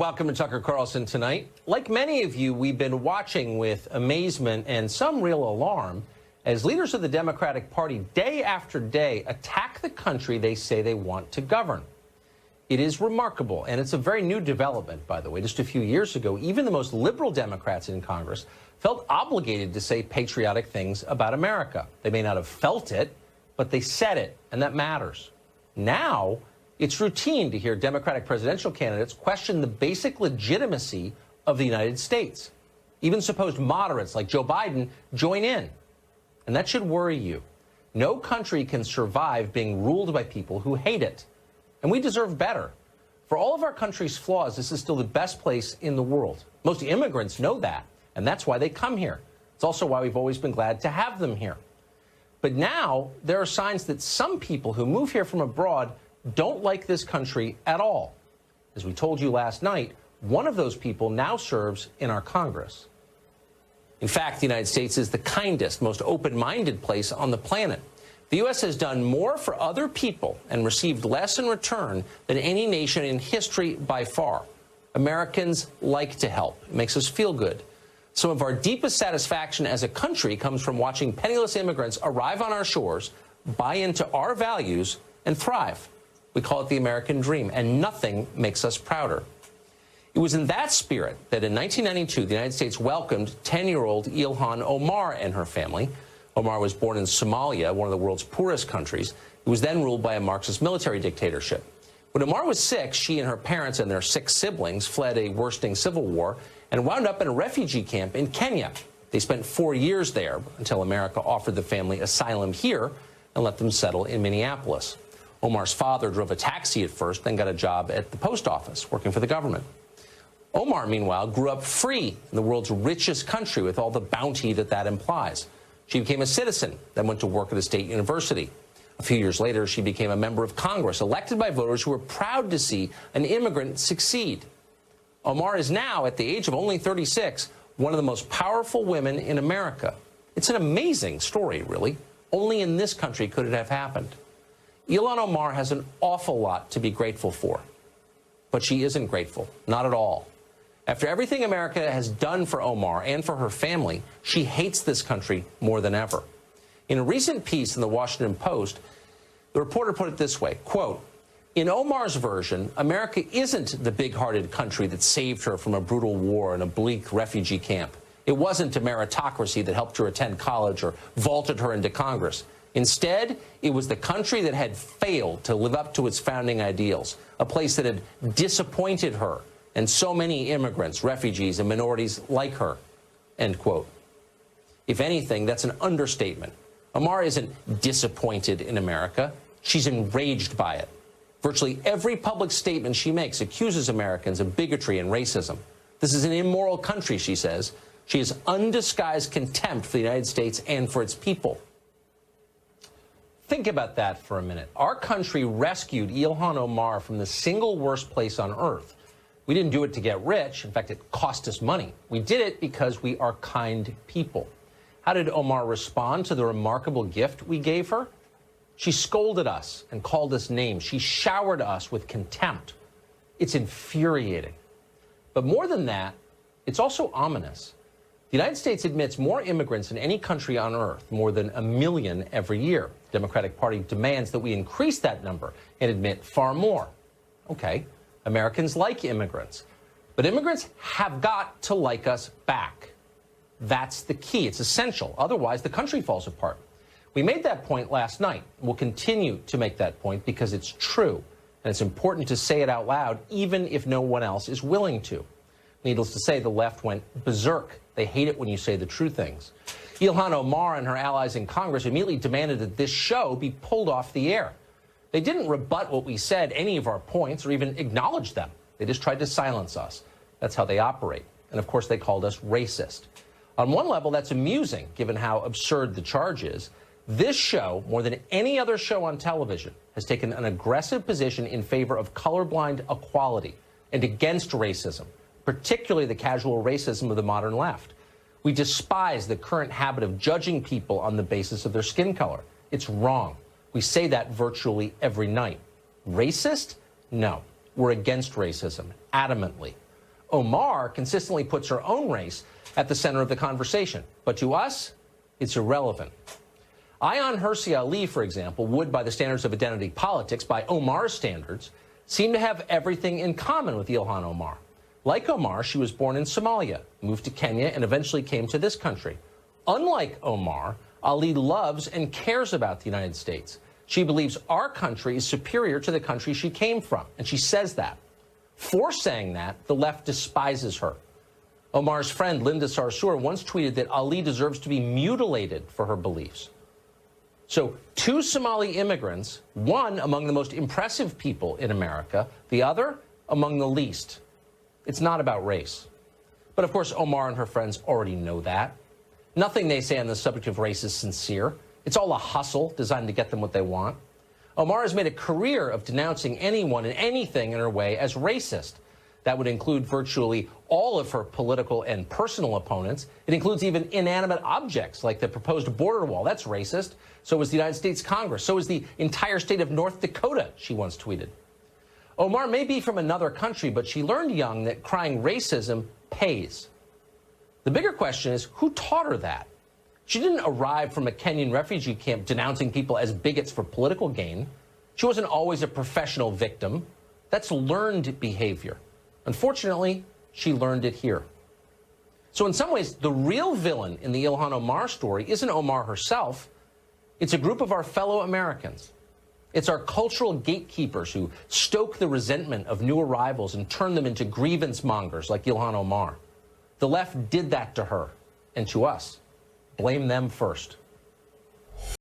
welcome to Tucker Carlson tonight. Like many of you, we've been watching with amazement and some real alarm as leaders of the Democratic Party day after day attack the country they say they want to govern. It is remarkable, and it's a very new development, by the way. Just a few years ago, even the most liberal Democrats in Congress felt obligated to say patriotic things about America. They may not have felt it, but they said it, and that matters. Now, it's routine to hear Democratic presidential candidates question the basic legitimacy of the United States. Even supposed moderates like Joe Biden join in. And that should worry you. No country can survive being ruled by people who hate it. And we deserve better. For all of our country's flaws, this is still the best place in the world. Most immigrants know that, and that's why they come here. It's also why we've always been glad to have them here. But now there are signs that some people who move here from abroad don't like this country at all. As we told you last night, one of those people now serves in our Congress. In fact, the United States is the kindest, most open-minded place on the planet. The U.S. has done more for other people and received less in return than any nation in history by far. Americans like to help. It makes us feel good. Some of our deepest satisfaction as a country comes from watching penniless immigrants arrive on our shores, buy into our values, and thrive. We call it the American dream, and nothing makes us prouder. It was in that spirit that in 1992, the United States welcomed 10-year-old Ilhan Omar and her family. Omar was born in Somalia, one of the world's poorest countries. It was then ruled by a Marxist military dictatorship. When Omar was 6, she and her parents and their 6 siblings fled a worsening civil war and wound up in a refugee camp in Kenya. They spent 4 years there until America offered the family asylum here and let them settle in Minneapolis. Omar's father drove a taxi at first, then got a job at the post office, working for the government. Omar, meanwhile, grew up free in the world's richest country with all the bounty that implies. She became a citizen, then went to work at a state university. A few years later, she became a member of Congress, elected by voters who were proud to see an immigrant succeed. Omar is now, at the age of only 36, one of the most powerful women in America. It's an amazing story, really. Only in this country could it have happened. Ilhan Omar has an awful lot to be grateful for. But she isn't grateful. Not at all. After everything America has done for Omar and for her family, she hates this country more than ever. In a recent piece in the Washington Post, the reporter put it this way, quote, "In Omar's version, America isn't the big-hearted country that saved her from a brutal war and a bleak refugee camp. It wasn't a meritocracy that helped her attend college or vaulted her into Congress. Instead, it was the country that had failed to live up to its founding ideals, a place that had disappointed her and so many immigrants, refugees, and minorities like her," end quote. If anything, that's an understatement. Omar isn't disappointed in America. She's enraged by it. Virtually every public statement she makes accuses Americans of bigotry and racism. This is an immoral country, she says. She has undisguised contempt for the United States and for its people. Think about that for a minute. Our country rescued Ilhan Omar from the single worst place on earth. We didn't do it to get rich. In fact, it cost us money. We did it because we are kind people. How did Omar respond to the remarkable gift we gave her? She scolded us and called us names. She showered us with contempt. It's infuriating. But more than that, it's also ominous. The United States admits more immigrants than any country on earth, more than 1 million every year. The Democratic Party demands that we increase that number and admit far more. Okay, Americans like immigrants, but immigrants have got to like us back. That's the key. It's essential. Otherwise, the country falls apart. We made that point last night. We'll continue to make that point because it's true, and it's important to say it out loud, even if no one else is willing to. Needless to say, the left went berserk. They hate it when you say the true things. Ilhan Omar and her allies in Congress immediately demanded that this show be pulled off the air. They didn't rebut what we said, any of our points, or even acknowledge them. They just tried to silence us. That's how they operate. And of course, they called us racist. On one level, that's amusing, given how absurd the charge is. This show, more than any other show on television, has taken an aggressive position in favor of colorblind equality and against racism, particularly the casual racism of the modern left. We despise the current habit of judging people on the basis of their skin color. It's wrong. We say that virtually every night. Racist? No. We're against racism, adamantly. Omar consistently puts her own race at the center of the conversation. But to us, it's irrelevant. Ayan Hirsi Ali, for example, would, by the standards of identity politics, by Omar's standards, seem to have everything in common with Ilhan Omar. Like Omar, she was born in Somalia, moved to Kenya, and eventually came to this country. Unlike Omar, Ali loves and cares about the United States. She believes our country is superior to the country she came from, and she says that. For saying that, the left despises her. Omar's friend Linda Sarsour once tweeted that Ali deserves to be mutilated for her beliefs. So, two Somali immigrants, one among the most impressive people in America, the other among the least. It's not about race. But of course, Omar and her friends already know that. Nothing they say on the subject of race is sincere. It's all a hustle designed to get them what they want. Omar has made a career of denouncing anyone and anything in her way as racist. That would include virtually all of her political and personal opponents. It includes even inanimate objects like the proposed border wall. That's racist. So is the United States Congress. So is the entire state of North Dakota, she once tweeted. Omar may be from another country, but she learned young that crying racism pays. The bigger question is, who taught her that? She didn't arrive from a Kenyan refugee camp denouncing people as bigots for political gain. She wasn't always a professional victim. That's learned behavior. Unfortunately, she learned it here. So in some ways, the real villain in the Ilhan Omar story isn't Omar herself. It's a group of our fellow Americans. It's our cultural gatekeepers who stoke the resentment of new arrivals and turn them into grievance mongers like Ilhan Omar. The left did that to her and to us. Blame them first.